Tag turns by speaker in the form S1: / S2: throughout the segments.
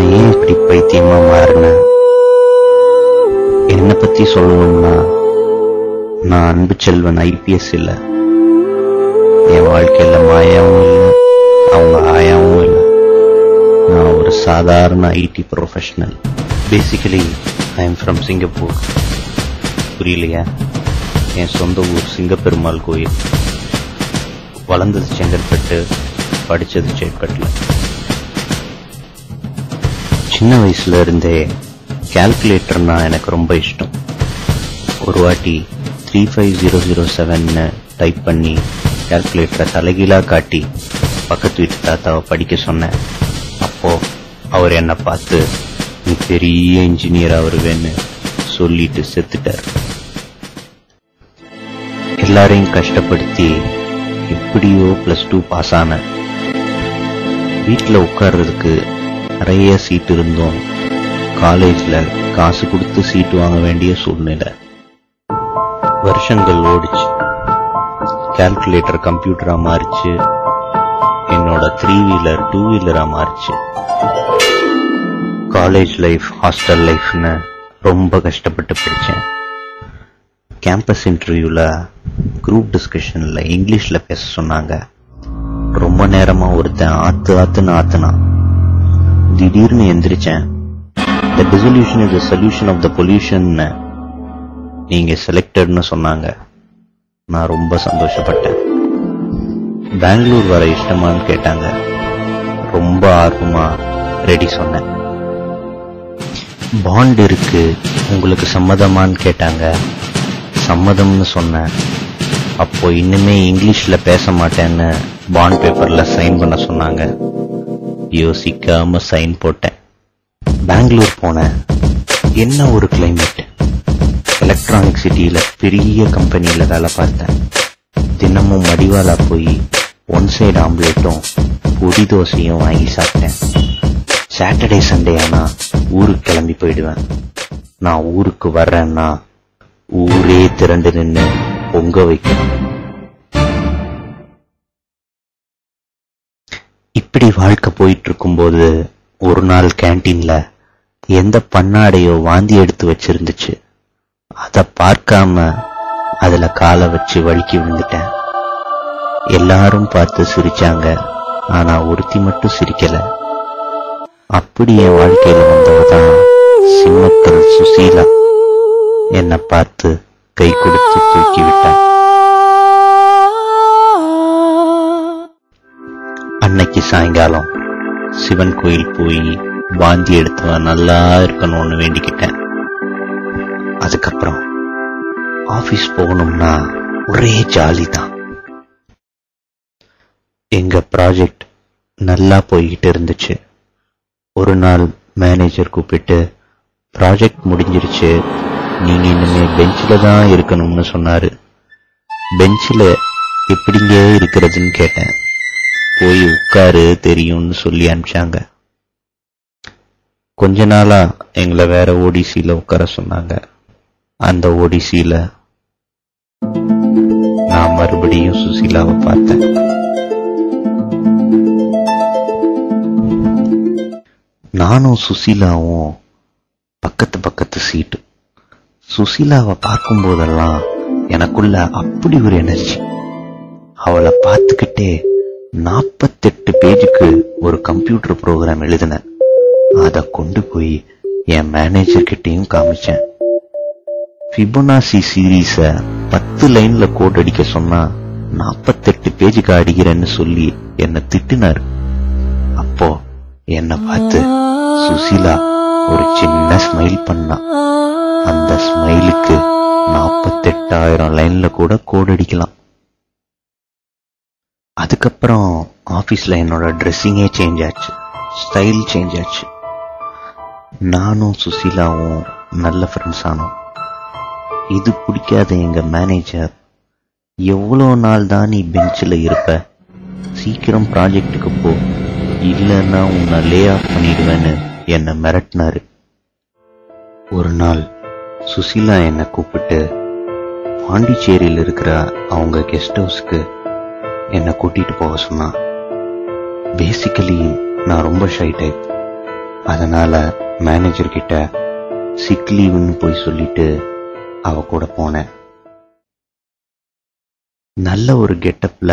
S1: நான் ஏன் இப்படி பைத்தியமா மாறினேன்? என்னை பத்தி சொல்லணும்னா, நான் அன்பு செல்வன் ஐபிஎஸ் இல்ல. என் வாழ்க்கையில மாயாவும் இல்லை, அவங்க ஆயாவும் இல்லை. நான் ஒரு சாதாரண ID professional. Basically I am from Singapore. புரியலையா? என் சொந்த ஊர் சிங்கப்பெருமாள் கோயில். வளர்ந்தது செங்கற்பட்டு, படிச்சது சேட்பட்டில். சின்ன வயசுல இருந்தே கால்குலேட்டர்னா எனக்கு ரொம்ப இஷ்டம். ஒரு வாட்டி 35007 டைப் பண்ணி கால்குலேட்டரை தலைகீழா காட்டி பக்கத்து வீட்டு தாத்தாவை படிக்க சொன்னேன். அப்போ அவர் என்னை பார்த்து, நீ பெரிய இன்ஜினியர் வருவேன்னு சொல்லிட்டு செத்துட்டார். எல்லாரையும் கஷ்டப்படுத்தி எப்படியோ +2 பாஸ் ஆன. வீட்டில் உட்கார்றதுக்கு நிறைய சீட் இருந்தோம். காலேஜ்ல காசு கொடுத்து சீட்டு வாங்க வேண்டிய சூழ்நிலை. வருஷங்கள் ஓடிச்சு. கால்குலேட்டர் கம்ப்யூட்டரா மாறிச்சு. என்னோட 3 வீலர் 2 வீலரா மாறிச்சு. காலேஜ் லைஃப், ஹாஸ்டல் லைஃப்னு ரொம்ப கஷ்டப்பட்டு படிச்சேன். கேம்பஸ் இன்டர்வியூல குரூப் டிஸ்கஷன்ல இங்கிலீஷ்ல பேச சொன்னாங்க. ரொம்ப நேரமா ஒருத்தன் ஆத்துன்னு ஆத்துனான். திடீர்னு எந்திரிச்சேன். The dissolution is the solution of the pollution. நீங்க செலக்டட்னு சொன்னாங்க. நான் ரொம்ப சந்தோஷப்பட்டேன். பெங்களூர் வர இஷ்டமான்னு கேட்டாங்க. ரொம்ப ஆர்வமா ரெடி சொன்னேன். பாண்ட் இருக்கு, உங்களுக்கு சம்மதமான்னு கேட்டாங்க. சம்மதம்னு சொன்னேன். அப்போ இன்னுமே இங்கிலீஷ்ல பேச மாட்டேன்னு பாண்ட் பேப்பர்ல சைன் பண்ண சொன்னாங்க. யோசிக்காம சைன் போட்டேன். பெங்களூர் போனேன். என்ன ஒரு கிளைமேட்! எலக்ட்ரானிக் சிட்டியில பெரிய கம்பெனியில வேலை பார்த்தேன். தினமும் மடிவாலா போய் 1 சைடு ஆம்லேட்டும் பொடி தோசையும் வாங்கி சாப்பிட்டேன். சாட்டர்டே சண்டே ஆனா ஊருக்கு கிளம்பி போயிடுவேன். நான் ஊருக்கு வர்றேன்னா ஊரே திரண்டு நின்று பொங்க வைக்கணும். இப்படி வாழ்க்கை போயிட்டு இருக்கும்போது ஒரு நாள் கேண்டீன்ல எந்த பண்ணாடையோ வாந்தி எடுத்து வச்சிருந்துச்சு. அத பார்க்காம அதுல காலை வச்சு வழுக்கி விழுந்துட்டேன். எல்லாரும் பார்த்து சிரிச்சாங்க. ஆனா ஒருத்தி மட்டும் சிரிக்கல. அப்படி என் வாழ்க்கையில வந்தவதான் சிம்மக்கல் சுசீலா. என்னை பார்த்து கை கொடுத்து தூக்கி விட்டான். அன்னைக்கு சாயங்காலம் சிவன் கோயில் போய் வாந்தி எடுத்தவன் நல்லா இருக்கணும்னு வேண்டிக்கிட்டேன். அதுக்கப்புறம் ஆபீஸ் போகணும்னா ஒரே ஜாலி தான். எங்க ப்ராஜெக்ட் நல்லா போய்கிட்டு இருந்துச்சு. ஒரு நாள் மேனேஜர் கூப்பிட்டு, ப்ராஜெக்ட் முடிஞ்சிருச்சு, நீங்க இனிமே பெஞ்சில தான் இருக்கணும்னு சொன்னாரு. பெஞ்சில எப்படிங்க இருக்கிறதுன்னு கேட்டேன். போய் உட்காரு தெரியும்னு சொல்லி அனுப்பிச்சாங்க. கொஞ்ச நாளா எங்களை வேற ஓடிசியில உட்கார சொன்னாங்க. அந்த ஓடிசியில நான் மறுபடியும் சுசீலாவை பார்த்தேன். நானும் சுசீலாவும் பக்கத்து சீட்டு. சுசீலாவை பார்க்கும் போதெல்லாம் எனக்குள்ள அப்படி ஒரு எனர்ஜி. அவளை பார்த்துக்கிட்டே 48 பேஜுக்கு ஒரு கம்ப்யூட்டர் ப்ரோக்ராம் எழுதினேன். அதை கொண்டு போய் என் மேனேஜர் கிட்டையும் காமிச்சேன். ஃபிபொனாசி சீரீஸ 10 லைன்ல கோட் அடிக்க சொன்னா 48 பேஜுக்கு அடிக்கிறேன்னு சொல்லி என்னை திட்டினார். அப்போ என்னை பார்த்து சுசீலா ஒரு சின்ன ஸ்மைல் பண்ணா. அந்த ஸ்மைலுக்கு 48,000 லைன்ல கூட கோட் அடிக்கலாம். அதுக்கப்புறம் ஆபீஸ்ல என்னோட ட்ரெஸ்ஸிங்கே சேஞ்ச் ஆச்சு, ஸ்டைல் சேஞ்ச் ஆச்சு. நானும் சுசீலாவும் நல்ல ஃப்ரெண்ட்ஸ் ஆனோம். இது பிடிக்காத எங்க மேனேஜர், எவ்வளோ நாள் தான் நீ பெஞ்சில் இருப்ப, சீக்கிரம் ப்ராஜெக்டுக்கு போ, இல்லைன்னா உன்னை லே ஆஃப் பண்ணிடுவேன்னு என்னை மிரட்டினாரு. ஒரு நாள் சுசீலா என்னை கூப்பிட்டு பாண்டிச்சேரியில் இருக்கிற அவங்க கெஸ்ட் ஹவுஸ்க்கு என்னை கூட்டிட்டு போக சொன்னான். பேசிக்கலி நான் ரொம்ப ஷை டைப். அதனால மேனேஜர் கிட்ட சிக் லீவுன்னு போய் சொல்லிட்டு அவ கூட போனேன். நல்ல ஒரு கெட்டப்ல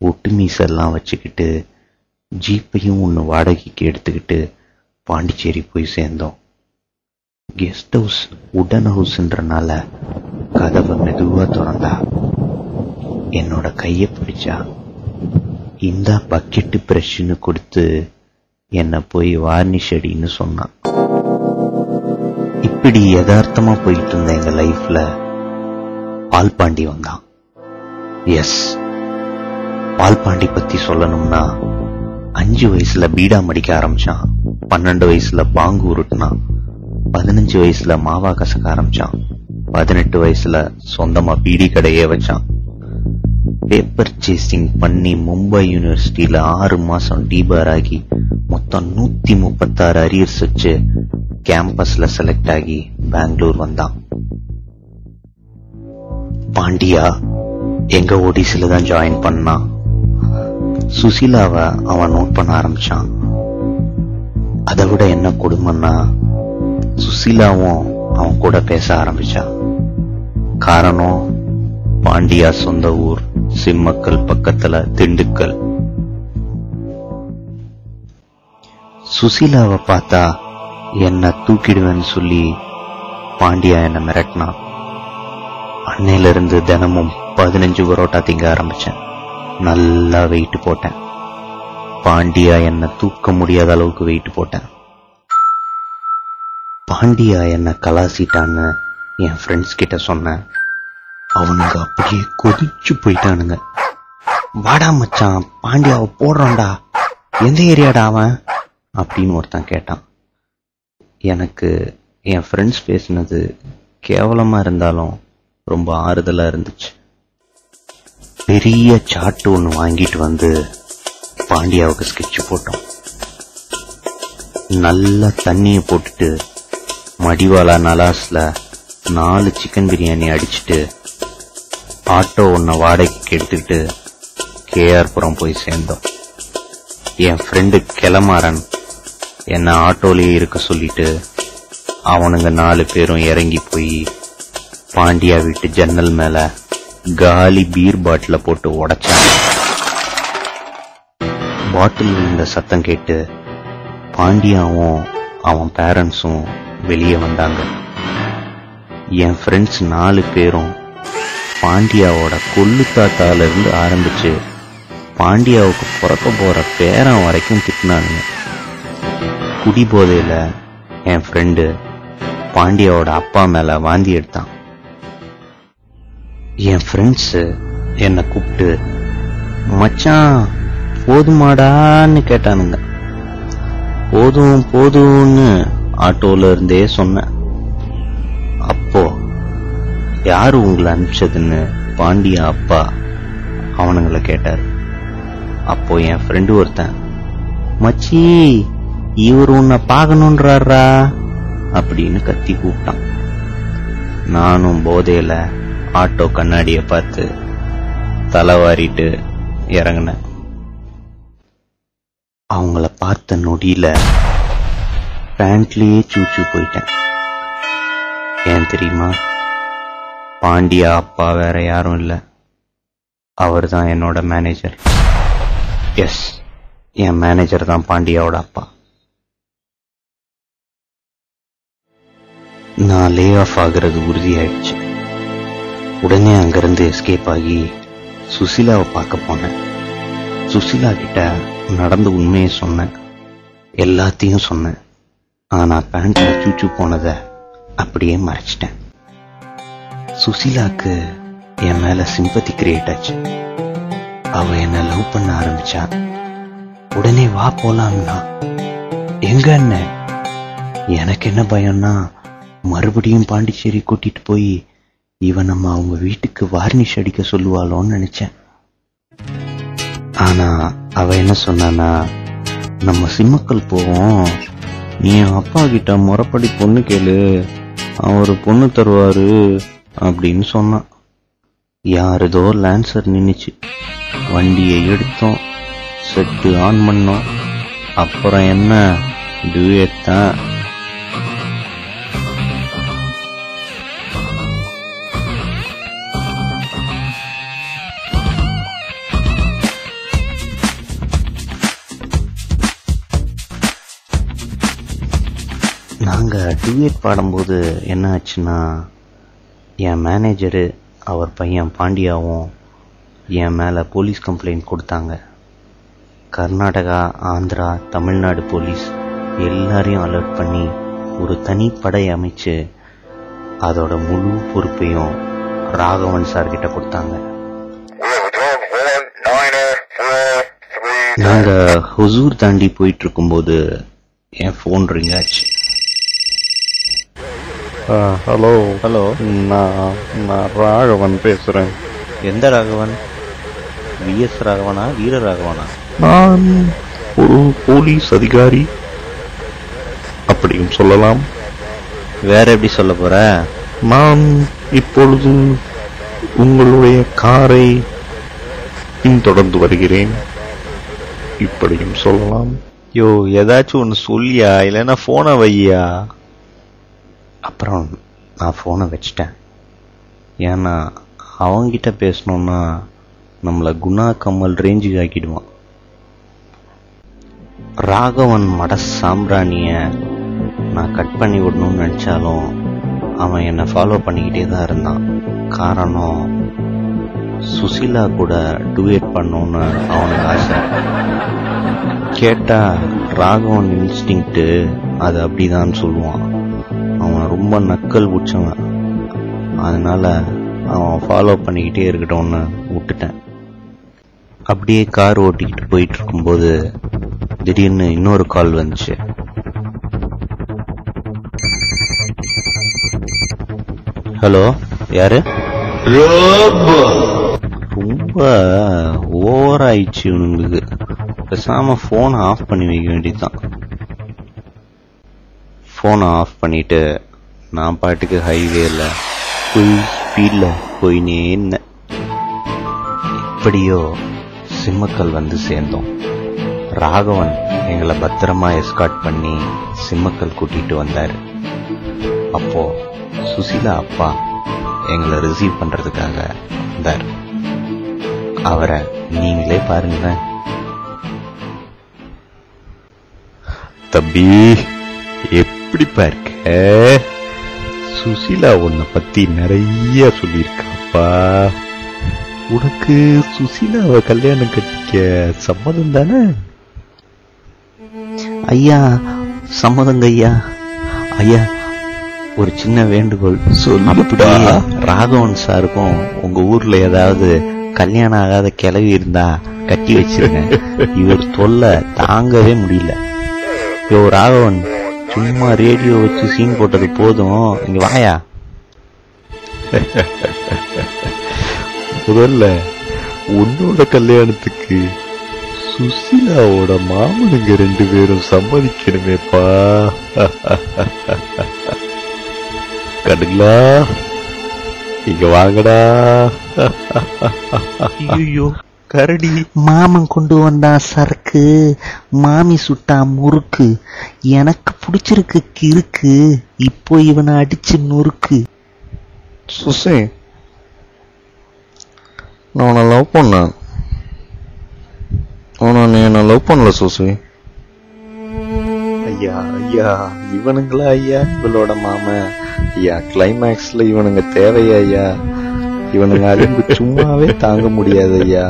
S1: ஒட்டு மீசெல்லாம் வச்சுக்கிட்டு ஜீப்பையும் ஒன்று வாடகைக்கு எடுத்துக்கிட்டு பாண்டிச்சேரி போய் சேர்ந்தோம். கெஸ்ட் ஹவுஸ் உடன் ஹவுஸ்ன்றனால கதவை மெதுவா திறந்தா என்னோட கைய பிடிச்சா இந்த பக்கெட்டு பிரஷ்னு கொடுத்து என்ன போய் வார்னிஷ் அடின்னு சொன்னான். இப்படி யதார்த்தமா போயிட்டு இருந்த எங்க லைஃப்ல பால்பாண்டி வந்தான். எஸ், பால்பாண்டி பத்தி சொல்லணும்னா 5 வயசுல பீடா மடிக்க ஆரம்பிச்சான், 12 வயசுல பாங்கு உருட்டினான், 15 வயசுல மாவா கசக்க ஆரம்பிச்சான், 18 வயசுல சொந்தமா பீடி கடையே வச்சான். பேப்பர் சேசிங் பண்ணி மும்பை யூனிவர்சிட்டியில 6 மாசம் டீபார் ஆகி மொத்தம் 136 அரியர்ஸ் வச்சு கேம்பஸ்ல செலக்ட் ஆகி பெங்களூர் வந்தான். பாண்டியா எங்க ஓடிசில தான் ஜாயின் பண்ணான். சுசீலாவை அவன் நோட் பண்ண ஆரம்பிச்சான். அதை விட என்ன கொடுமைன்னா சுசீலாவும் அவன் கூட பேச ஆரம்பிச்சான். காரணம், பாண்டியா சொந்த ஊர் சிம்மக்கல் பக்கத்துல திண்டுக்கல். சுசீலாவை பார்த்தா என்ன தூக்கிடுவேன்னு சொல்லி பாண்டியா என்ன மிரட்டினான். அன்னையில இருந்து தினமும் 15 பரோட்டா திங்க ஆரம்பிச்சேன். நல்லா வெயிட் போட்டேன். பாண்டியா என்ன தூக்க முடியாத அளவுக்கு வெயிட் போட்டேன். பாண்டியா என்ன கலாசிட்டான்னு என் ஃப்ரெண்ட்ஸ் கிட்ட சொன்னேன். அவனுங்க அப்படியே கொதிச்சு போயிட்டானுங்க. வாடா மச்சான், பாண்டியாவை போடுறான்டா, எந்த ஏரியாடா அவன் அப்படின்னு ஒருத்தன் கேட்டான். எனக்கு என் ஃப்ரெண்ட்ஸ் பேசினது கேவலமா இருந்தாலும் ரொம்ப ஆறுதலா இருந்துச்சு. பெரிய சாட்டு ஒன்று வாங்கிட்டு வந்து பாண்டியாவுக்கு ஸ்கெட்ச் போட்டோம். நல்ல தண்ணியை போட்டுட்டு மடிவாலா நலாஸ்ல 4 சிக்கன் பிரியாணி அடிச்சுட்டு ஆட்டோ ஒன்ன வாடகைக்கு எடுத்துக்கிட்டு கேஆர்புரம் போய் சேர்ந்தோம். என் ஃப்ரெண்டு கிளமாறன் என்ன ஆட்டோலயே இருக்க சொல்லிட்டு அவனுங்க 4 பேரும் இறங்கி போய் பாண்டியா வீட்டு ஜன்னல் மேல காலி பீர் பாட்டில போட்டு உடைச்சாங்க. பாட்டில் விழுந்த சத்தம் கேட்டு பாண்டியாவும் அவன் பேரண்ட்ஸும் வெளியே வந்தாங்க. என் ஃப்ரெண்ட்ஸ் 4 பேரும் பாண்டியாவோட கொள்ளு தாத்தால இருந்து ஆரம்பிச்சு பாண்டியாவுக்கு பிறக்க போற பேரன் வரைக்கும் திட்டினானுங்க. குடி போதையில என் ஃப்ரெண்டு பாண்டியாவோட அப்பா மேல வாந்தி எடுத்தான். என் ஃப்ரெண்ட்ஸ் என்னை கூப்பிட்டு மச்சான் போதுமாடான்னு கேட்டானுங்க. போதும் போதும்னு ஆட்டோல இருந்தே சொன்னேன். அப்போ யாரு உங்களை அனுப்பிச்சதுன்னு பாண்டியா அப்பா அவனுங்களை கேட்டாரு. அப்போ என் ஃப்ரெண்டு ஒருத்தன், மச்சி இவரு உன்னை பாக்கணும்ன்றாரா அப்படின்னு கத்தி கூப்பிட்டான். நானும் போதையில ஆட்டோ கண்ணாடிய பார்த்து தலைவாரிட்டு இறங்கினேன். அவங்கள பார்த்த நொடியில பேண்ட்லயே சூச்சு போயிட்டேன். ஏன் தெரியுமா? பாண்டியா அப்பா வேற யாரும் இல்ல, அவர் தான் என்னோட மேனேஜர். எஸ், என் மேனேஜர் தான் பாண்டியாவோட அப்பா. நான் லே ஆஃப் ஆகிறது உறுதியாயிடுச்சு. உடனே அங்கிருந்து எஸ்கேப் ஆகி சுசீலாவை பார்க்க போனேன். சுசீலா கிட்ட நடந்த உண்மையை சொன்னேன், எல்லாத்தையும் சொன்னேன். ஆனா பேண்ட்ல சூச்சு போனதை அப்படியே மறைச்சிட்டேன். சுசீலாக்கு என் மேல சிம்பத்தி கிரியேட் ஆச்சு. அவ என்ன லவ் பண்ண ஆரம்பிச்சா. உடனே வா போலாம்னா எங்க அண்ணன்? எனக்கு என்ன பயம்னா மறுபடியும் பாண்டிச்சேரி கூட்டிட்டு போய் இவன் நம்ம அவங்க வீட்டுக்கு வார்னிஷ் அடிக்க சொல்லுவாளோன்னு நினைச்சேன். ஆனா அவ என்ன சொன்னானா, நம்ம சிம்மக்கல் போவோம், நீ அப்பா கிட்ட முறைப்படி பொண்ணு கேளு, அவரு பொண்ணு தருவாரு அப்படின்னு சொன்னான். யாருதோ லான்சர் நின்னுச்சு. வண்டியை எடுத்தோம், செட்டு ஆன் பண்ணோம். அப்புறம் என்ன, டூயட் தான். நாங்கள் டூயட் பாடும்போது என்ன ஆச்சுன்னா, என் மேனேஜரு அவர் பையன் பாண்டியாவும் என் மேலே போலீஸ் கம்ப்ளைண்ட் கொடுத்தாங்க. கர்நாடகா, ஆந்திரா, தமிழ்நாடு போலீஸ் எல்லாரையும் அலர்ட் பண்ணி ஒரு தனிப்படை அமைச்சு அதோட முழு பொறுப்பையும் ராகவன் சார்கிட்ட கொடுத்தாங்க. நாங்கள் ஹொசூர் தாண்டி போயிட்டு இருக்கும்போது என் ஃபோன் ரிங் ஆச்சு.
S2: ஹலோ ஹலோ, நான் ராகவன் பேசுகிறேன்.
S1: எந்த ராகவன்? விஎஸ் ராகவனா, வீர ராகவனா?
S2: நான் ஒரு போலீஸ் அதிகாரி அப்படியும் சொல்லலாம்.
S1: வேற எப்படி சொல்ல போற?
S2: நான் இப்பொழுது உங்களுடைய காரை பின்தொடர்ந்து வருகிறேன் இப்படியும் சொல்லலாம்.
S1: யோ, ஏதாச்சும் ஒன்று சொல்லியா, இல்லைன்னா போனை வையா. அப்புறம் நான் ஃபோனை வச்சிட்டேன். ஏன்னா அவங்கிட்ட பேசணுன்னா நம்மளை குணா கம்மல் ரேஞ்சுக்கு ஆக்கிடுவான். ராகவன் மட சாம்பிராணிய நான் கட் பண்ணி விடணும்னு நினச்சாலும் அவன் என்னை ஃபாலோ பண்ணிக்கிட்டே தான் இருந்தான். காரணம், சுசீலா கூட டூயட் பண்ணணும்னு அவனுக்கு ஆசை. கேட்டால் ராகவன் இன்ஸ்டிங்க்ட்டு அது அப்படிதான் சொல்லுவான். அவன் ரொம்ப நக்கல் பிடிச்சவன். அதனால அவன் ஃபாலோ பண்ணிக்கிட்டே இருக்கட்டும்னு விட்டுட்டேன். அப்படியே கார் ஓட்டிக்கிட்டு போயிட்டு இருக்கும்போது திடீர்னு இன்னொரு கால் வந்துச்சு. ஹலோ, யாரு? ரொம்ப ஓவர் ஆயிடுச்சு இவனுங்களுக்கு. பேசாம போனை ஆஃப் பண்ணி வைக்க வேண்டியதுதான். ஃபோனை ஆஃப் பண்ணிட்டு நான் பாட்டுக்கு ஹைவேல ஃபுல் ஸ்பீடில் போயினே இருந்தேன். இப்படியோ சிம்மக்கல் வந்து சேர்ந்தோம். ராகவன் எங்களை பத்திரமா எஸ்கார்ட் பண்ணி சிம்மக்கல் கூட்டிட்டு வந்தார். அப்போ சுசீலா அப்பா எங்களை ரிசீவ் பண்றதுக்காக வந்தார். அவரை நீங்களே பாருங்களேன்.
S2: தம்பி, எப்படிப்பா இருக்க? சுசீலா உன்னை பத்தி நிறைய சொல்லியிருக்காப்பா. உனக்கு சுசீலாவை கல்யாணம் கட்டிக்க சம்மதம் தானே?
S1: ஐயா, சம்மதங்க ஐயா. ஐயா, ஒரு சின்ன வேண்டுகோள்.
S2: சொல்லுப்பா.
S1: ராகவன் சாருக்கும் உங்க ஊர்ல ஏதாவது கல்யாணம் ஆகாத கிளவி இருந்தா கட்டி வச்சிருங்க. இவர் தொல்லை தாங்கவே முடியல. யோ ராகவன், சும்மா ரேடியோ வச்சு சீன் போட்டது போதும், இங்க வாயா.
S2: முதல்ல உன்னோட கல்யாணத்துக்கு சுசீலாவோட மாமனுங்க 2 பேரும் சம்மதிக்கணுமேப்பா. கடுங்களா, இங்க வாங்கடா.
S1: ஐயோ கரடி, மாமன் கொண்டு வந்தா சரக்கு, மாமி சுட்டா முறுக்கு, எனக்கு பிடிச்சிருக்கு கிறுக்கு, இப்போ இவனை அடிச்சு நொறுக்கு.
S2: சுசி, நான் உன்னை லவ் பண்ணேன். ஆனா நீ என்ன லவ் பண்ணல சுசி.
S1: ஐயா ஐயா, இவனுங்களா ஐயா இவளோட மாமன்? ஐயா, கிளைமேக்ஸ்ல இவனுங்க தேவையா ஐயா? இவனுங்க அழும்பு சும்மாவே தாங்க முடியாது ஐயா.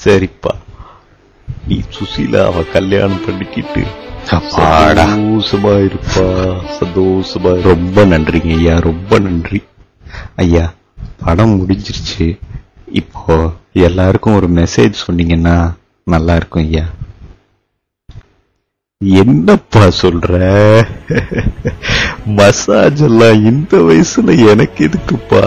S2: சரிப்பா, நீ சுசீலா அவ கல்யாணம் பண்ணிக்கிட்டு சந்தோஷமா இருப்பா. சந்தோஷமா.
S1: ரொம்ப நன்றிங்க ஐயா, ரொம்ப நன்றி ஐயா. படம் முடிஞ்சிருச்சு. இப்போ எல்லாருக்கும் ஒரு மெசேஜ் சொன்னீங்கன்னா நல்லா இருக்கும் ஐயா.
S2: என்னப்பா சொல்ற? மசாஜ் எல்லாம் இந்த வயசுல எனக்கு எதுக்குப்பா?